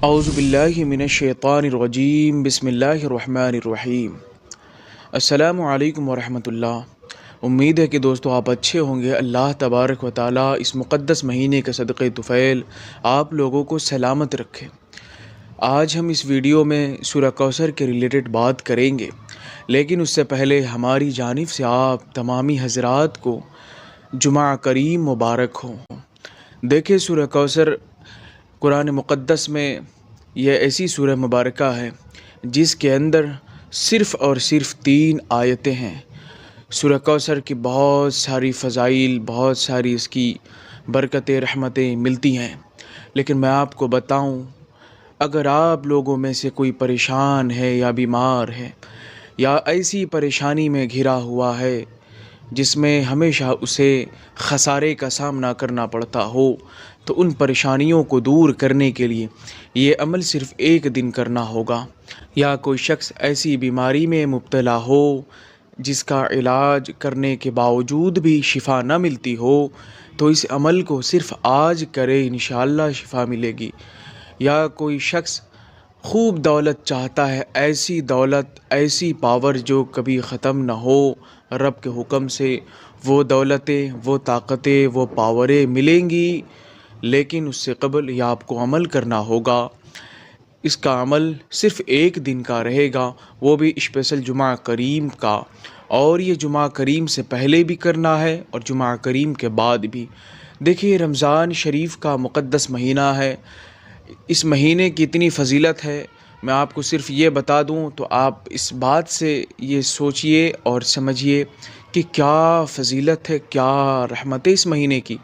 اعوذ باللہ من الشیطان الرجیم بسم اللہ الرحمن الرحیم۔ السلام علیکم ورحمۃ اللہ۔ امید ہے کہ دوستو آپ اچھے ہوں گے۔ اللہ تبارک و تعالیٰ اس مقدس مہینے کے صدقے طفیل آپ لوگوں کو سلامت رکھے۔ آج ہم اس ویڈیو میں سورہ کوثر کے ریلیٹڈ بات کریں گے، لیکن اس سے پہلے ہماری جانب سے آپ تمامی حضرات کو جمعہ کریم مبارک ہو۔ دیکھیں، سورہ کوثر قرآن مقدس میں یہ ایسی سورہ مبارکہ ہے جس کے اندر صرف اور صرف 3 آیتیں ہیں۔ سورہ کوثر کی بہت ساری فضائل، بہت ساری اس کی برکتیں، رحمتیں ملتی ہیں، لیکن میں آپ کو بتاؤں، اگر آپ لوگوں میں سے کوئی پریشان ہے یا بیمار ہے یا ایسی پریشانی میں گھرا ہوا ہے جس میں ہمیشہ اسے خسارے کا سامنا کرنا پڑتا ہو، تو ان پریشانیوں کو دور کرنے کے لیے یہ عمل صرف ایک دن کرنا ہوگا۔ یا کوئی شخص ایسی بیماری میں مبتلا ہو جس کا علاج کرنے کے باوجود بھی شفا نہ ملتی ہو، تو اس عمل کو صرف آج کرے، انشاءاللہ شفا ملے گی۔ یا کوئی شخص خوب دولت چاہتا ہے، ایسی دولت، ایسی پاور جو کبھی ختم نہ ہو، رب کے حکم سے وہ دولتیں، وہ طاقتیں، وہ پاوریں ملیں گی، لیکن اس سے قبل یہ آپ کو عمل کرنا ہوگا۔ اس کا عمل صرف ایک دن کا رہے گا، وہ بھی اسپیشل جمعہ کریم کا، اور یہ جمعہ کریم سے پہلے بھی کرنا ہے اور جمعہ کریم کے بعد بھی۔ دیکھیے، رمضان شریف کا مقدس مہینہ ہے، اس مہینے کی اتنی فضیلت ہے، میں آپ کو صرف یہ بتا دوں تو آپ اس بات سے یہ سوچئے اور سمجھیے کہ کیا فضیلت ہے، کیا رحمت ہے اس مہینے کی۔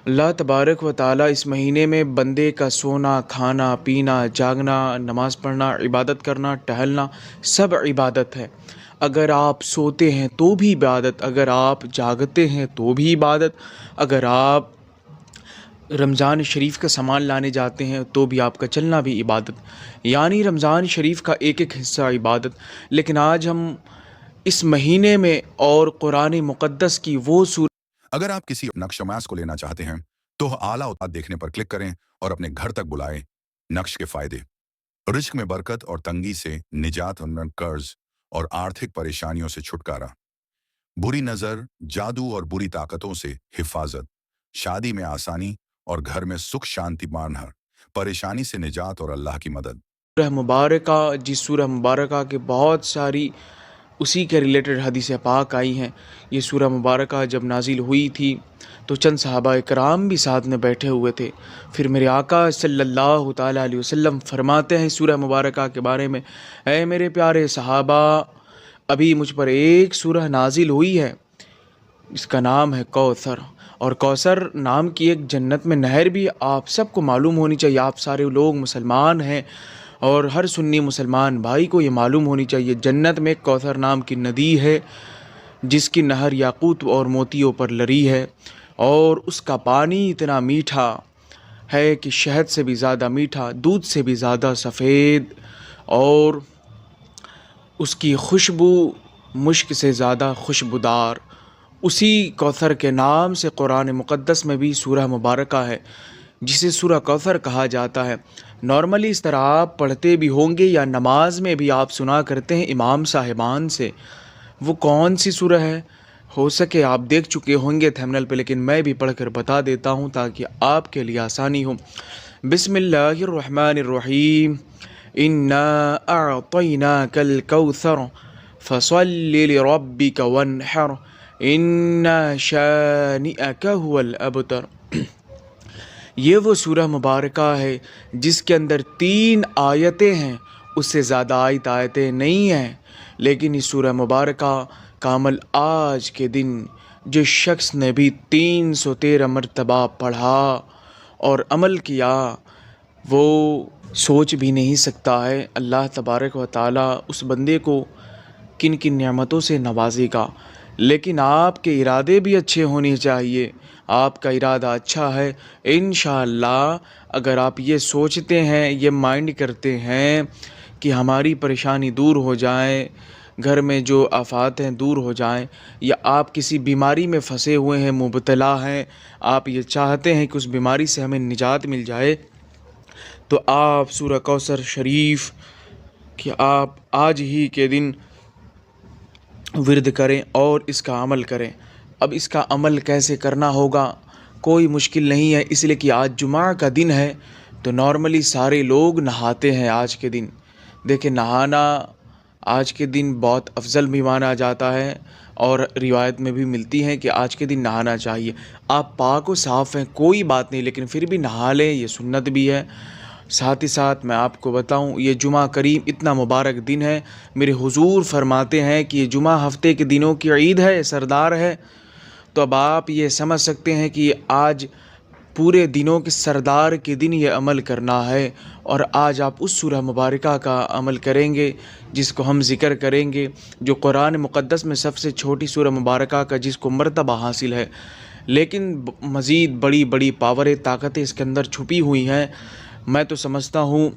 اللہ تبارک و تعالیٰ اس مہینے میں بندے کا سونا، کھانا، پینا، جاگنا، نماز پڑھنا، عبادت کرنا، ٹہلنا، سب عبادت ہے۔ اگر آپ سوتے ہیں تو بھی عبادت، اگر آپ جاگتے ہیں تو بھی عبادت، اگر آپ رمضان شریف کا سامان لانے جاتے ہیں تو بھی آپ کا چلنا بھی عبادت، یعنی رمضان شریف کا ایک ایک حصہ عبادت۔ لیکن آج ہم اس مہینے میں اور قرآن مقدس کی وہ سورہ، اگر آپ کسی نقش ماس کو لینا چاہتے ہیں تو اعلیٰ اتار دیکھنے پر کلک کریں اور اپنے گھر تک بلائیں۔ نقش کے فائدے: رزق میں برکت اور تنگی سے نجات، قرض اور آرتھک پریشانیوں سے چھٹکارا، بری نظر، جادو اور بری طاقتوں سے حفاظت، شادی میں آسانی اور گھر میں سکھ شانتی، مانہر پریشانی سے نجات اور اللہ کی مدد۔ سورہ مبارکہ، جس سورہ مبارکہ کے بہت ساری اسی کے ریلیٹڈ حدیث پاک آئی ہیں۔ یہ سورہ مبارکہ جب نازل ہوئی تھی تو چند صحابہ کرام بھی ساتھ میں بیٹھے ہوئے تھے۔ پھر میرے آقا صلی اللہ تعالیٰ علیہ وسلم فرماتے ہیں سورہ مبارکہ کے بارے میں، اے میرے پیارے صحابہ، ابھی مجھ پر ایک سورہ نازل ہوئی ہے، اس کا نام ہے کوثر، اور کوثر نام کی ایک جنت میں نہر بھی آپ سب کو معلوم ہونی چاہیے۔ آپ سارے لوگ مسلمان ہیں اور ہر سنی مسلمان بھائی کو یہ معلوم ہونی چاہیے، جنت میں ایک کوثر نام کی ندی ہے جس کی نہر یاقوت اور موتیوں پر لری ہے، اور اس کا پانی اتنا میٹھا ہے کہ شہد سے بھی زیادہ میٹھا، دودھ سے بھی زیادہ سفید، اور اس کی خوشبو مشک سے زیادہ خوشبودار۔ اسی کوثر کے نام سے قرآن مقدس میں بھی سورہ مبارکہ ہے جسے سورہ کوثر کہا جاتا ہے۔ نارملی اس طرح آپ پڑھتے بھی ہوں گے یا نماز میں بھی آپ سنا کرتے ہیں امام صاحبان سے، وہ کون سی سورہ ہے؟ ہو سکے آپ دیکھ چکے ہوں گے تھمبنیل پہ، لیکن میں بھی پڑھ کر بتا دیتا ہوں تاکہ آپ کے لیے آسانی ہو۔ بسم اللہ الرحمن الرحیم، انا اعطیناک الکوثر فصل لربک وانحر ان شانئک هو الابتر۔ یہ وہ سورہ مبارکہ ہے جس کے اندر 3 آیتیں ہیں، اس سے زیادہ آیتیں نہیں ہیں، لیکن اس سورہ مبارکہ کا عمل آج کے دن جس شخص نے بھی 313 مرتبہ پڑھا اور عمل کیا، وہ سوچ بھی نہیں سکتا ہے اللہ تبارک و تعالیٰ اس بندے کو کن کن نعمتوں سے نوازے گا۔ لیکن آپ کے ارادے بھی اچھے ہونے چاہیے۔ آپ کا ارادہ اچھا ہے، انشاءاللہ اگر آپ یہ سوچتے ہیں، یہ مائنڈ کرتے ہیں کہ ہماری پریشانی دور ہو جائے، گھر میں جو آفات ہیں دور ہو جائیں، یا آپ کسی بیماری میں پھنسے ہوئے ہیں، مبتلا ہیں، آپ یہ چاہتے ہیں کہ اس بیماری سے ہمیں نجات مل جائے، تو آپ سورہ کوثر شریف کہ آپ آج ہی کے دن ورد کریں اور اس کا عمل کریں۔ اب اس کا عمل کیسے کرنا ہوگا کوئی مشکل نہیں ہے، اس لیے کہ آج جمعہ کا دن ہے تو نارملی سارے لوگ نہاتے ہیں آج کے دن۔ دیکھیں نہانا آج کے دن بہت افضل بھی مانا جاتا ہے اور روایت میں بھی ملتی ہیں کہ آج کے دن نہانا چاہیے۔ آپ پاک و صاف ہیں کوئی بات نہیں، لیکن پھر بھی نہا لیں، یہ سنت بھی ہے۔ ساتھ ہی ساتھ میں آپ کو بتاؤں یہ جمعہ کریم اتنا مبارک دن ہے، میرے حضور فرماتے ہیں کہ یہ جمعہ ہفتے کے دنوں کی عید ہے، سردار ہے۔ تو اب آپ یہ سمجھ سکتے ہیں کہ آج پورے دنوں کے سردار کے دن یہ عمل کرنا ہے، اور آج آپ اس سورہ مبارکہ کا عمل کریں گے جس کو ہم ذکر کریں گے، جو قرآن مقدس میں سب سے چھوٹی سورہ مبارکہ کا جس کو مرتبہ حاصل ہے، لیکن مزید بڑی بڑی پاوریں طاقتیں اس کے اندر چھپی ہوئی ہیں۔ میں تو سمجھتا ہوں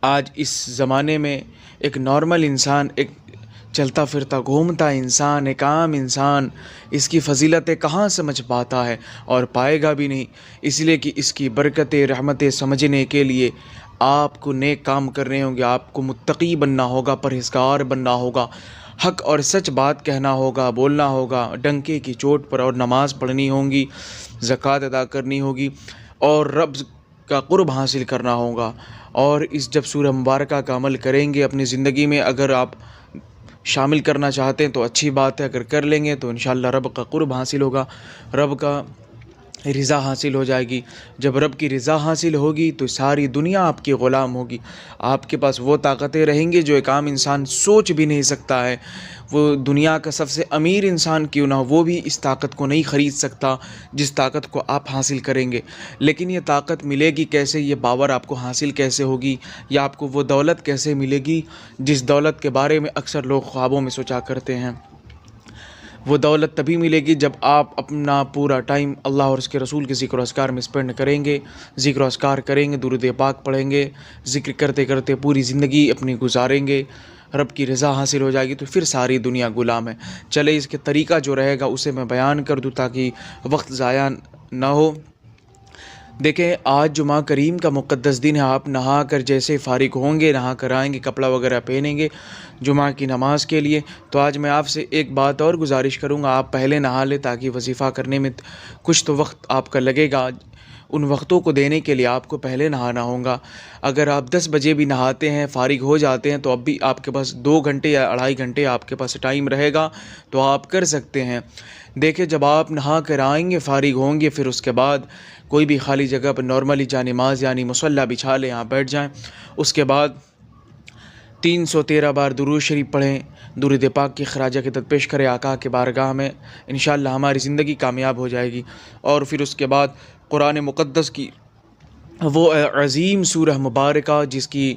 آج اس زمانے میں ایک نارمل انسان، ایک چلتا پھرتا گھومتا انسان، ایک عام انسان اس کی فضیلتیں کہاں سمجھ پاتا ہے اور پائے گا بھی نہیں، اس لیے کہ اس کی برکتیں رحمتیں سمجھنے کے لیے آپ کو نیک کام کرنے ہوں گے، آپ کو متقی بننا ہوگا، پرہیزگار بننا ہوگا، حق اور سچ بات کہنا ہوگا، بولنا ہوگا ڈنکے کی چوٹ پر، اور نماز پڑھنی ہوگی، زکوٰۃ ادا کرنی ہوگی، اور رب کا قرب حاصل کرنا ہوگا۔ اور اس جب سورہ مبارکہ کا عمل کریں گے اپنی زندگی میں، اگر آپ شامل کرنا چاہتے ہیں تو اچھی بات ہے، اگر کر لیں گے تو انشاءاللہ رب کا قرب حاصل ہوگا، رب کا رضا حاصل ہو جائے گی۔ جب رب کی رضا حاصل ہوگی تو ساری دنیا آپ کی غلام ہوگی، آپ کے پاس وہ طاقتیں رہیں گی جو ایک عام انسان سوچ بھی نہیں سکتا ہے۔ وہ دنیا کا سب سے امیر انسان کیوں نہ ہو، وہ بھی اس طاقت کو نہیں خرید سکتا جس طاقت کو آپ حاصل کریں گے۔ لیکن یہ طاقت ملے گی کیسے، یہ باور آپ کو حاصل کیسے ہوگی، یا آپ کو وہ دولت کیسے ملے گی جس دولت کے بارے میں اکثر لوگ خوابوں میں سوچا کرتے ہیں؟ وہ دولت تبھی ملے گی جب آپ اپنا پورا ٹائم اللہ اور اس کے رسول کے ذکر و اذکار میں اسپینڈ کریں گے، ذکر و اذکار کریں گے، درود پاک پڑھیں گے، ذکر کرتے کرتے پوری زندگی اپنی گزاریں گے، رب کی رضا حاصل ہو جائے گی، تو پھر ساری دنیا غلام ہے۔ چلے اس کے طریقہ جو رہے گا اسے میں بیان کر دوں تاکہ وقت ضائع نہ ہو۔ دیکھیں آج جمعہ کریم کا مقدس دن ہے، آپ نہا کر جیسے فارغ ہوں گے، نہا کر آئیں گے، کپڑا وغیرہ پہنیں گے جمعہ کی نماز کے لیے، تو آج میں آپ سے ایک بات اور گزارش کروں گا، آپ پہلے نہا لیں تاکہ وظیفہ کرنے میں کچھ تو وقت آپ کا لگے گا، ان وقتوں کو دینے کے لیے آپ کو پہلے نہانا ہوگا۔ اگر آپ 10 بجے بھی نہاتے ہیں، فارغ ہو جاتے ہیں، تو اب بھی آپ کے پاس 2 گھنٹے یا 2.5 گھنٹے آپ کے پاس ٹائم رہے گا، تو آپ کر سکتے ہیں۔ دیکھیں جب آپ نہا کر آئیں گے، فارغ ہوں گے، پھر اس کے بعد کوئی بھی خالی جگہ پر نارملی جا نماز یعنی مصلی بچھا لیں، یہاں بیٹھ جائیں، اس کے بعد 313 بار درود شریف پڑھیں، درود پاک کی خراج عقیدت پیش کریں آقا کے بارگاہ میں، انشاءاللہ ہماری زندگی کامیاب ہو جائے گی۔ اور پھر اس کے بعد قرآن مقدس کی وہ عظیم سورہ مبارکہ جس کی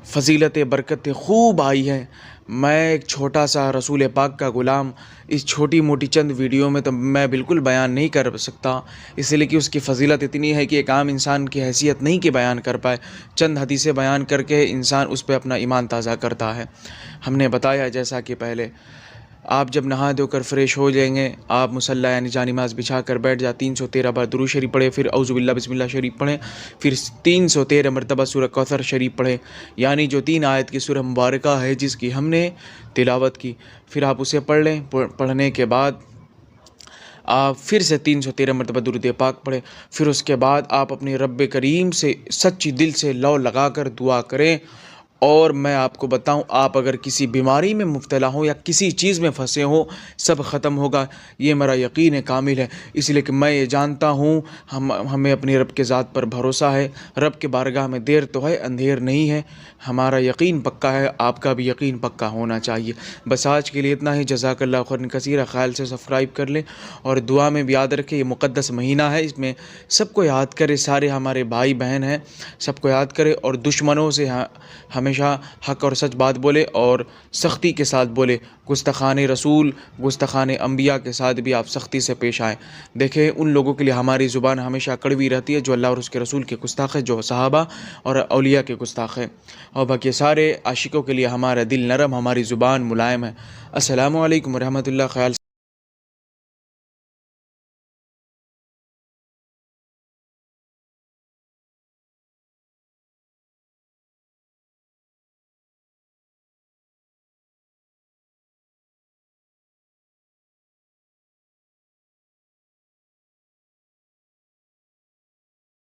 فضیلتیں برکتیں خوب آئی ہیں، میں ایک چھوٹا سا رسول پاک کا غلام، اس چھوٹی موٹی چند ویڈیو میں تو میں بالکل بیان نہیں کر سکتا، اس لیے کہ اس کی فضیلت اتنی ہے کہ ایک عام انسان کی حیثیت نہیں کہ بیان کر پائے، چند حدیثیں بیان کر کے انسان اس پہ اپنا ایمان تازہ کرتا ہے۔ ہم نے بتایا جیسا کہ پہلے آپ جب نہا دھو کر فریش ہو جائیں گے، آپ مصلی یعنی جا نماز بچھا کر بیٹھ جائیں، 313 بار درود شریف پڑھیں، پھر اعوذ باللہ بسم اللہ شریف پڑھیں، پھر 313 مرتبہ سورہ کوثر شریف پڑھیں، یعنی جو 3 آیت کی سورہ مبارکہ ہے جس کی ہم نے تلاوت کی، پھر آپ اسے پڑھ لیں۔ پڑھنے کے بعد آپ پھر سے 313 مرتبہ درود پاک پڑھیں، پھر اس کے بعد آپ اپنے رب کریم سے سچی دل سے لو لگا کر دعا کریں۔ اور میں آپ کو بتاؤں، آپ اگر کسی بیماری میں مبتلا ہوں یا کسی چیز میں پھنسے ہوں، سب ختم ہوگا، یہ میرا یقین کامل ہے، اس لیے کہ میں یہ جانتا ہوں ہمیں اپنے رب کے ذات پر بھروسہ ہے، رب کے بارگاہ میں دیر تو ہے اندھیر نہیں ہے، ہمارا یقین پکا ہے، آپ کا بھی یقین پکا ہونا چاہیے۔ بس آج کے لیے اتنا ہی، جزاک اللہ خیرا کثیرا، خیال سے سبسکرائب کر لیں، اور دعا میں بھی یاد رکھیں یہ مقدس مہینہ ہے، اس میں سب کو یاد کرے، سارے ہمارے بھائی بہن ہیں، سب کو یاد کرے، اور دشمنوں سے ہمیشہ حق اور سچ بات بولے اور سختی کے ساتھ بولے، گستاخان رسول گستاخان انبیاء کے ساتھ بھی آپ سختی سے پیش آئیں۔ دیکھیں ان لوگوں کے لیے ہماری زبان ہمیشہ کڑوی رہتی ہے جو اللہ اور اس کے رسول کے گستاخ ہے، جو صحابہ اور اولیاء کے گستاخ ہے، اور باقی سارے عاشقوں کے لیے ہمارا دل نرم، ہماری زبان ملائم ہے۔ السلام علیکم ورحمۃ اللہ، خیال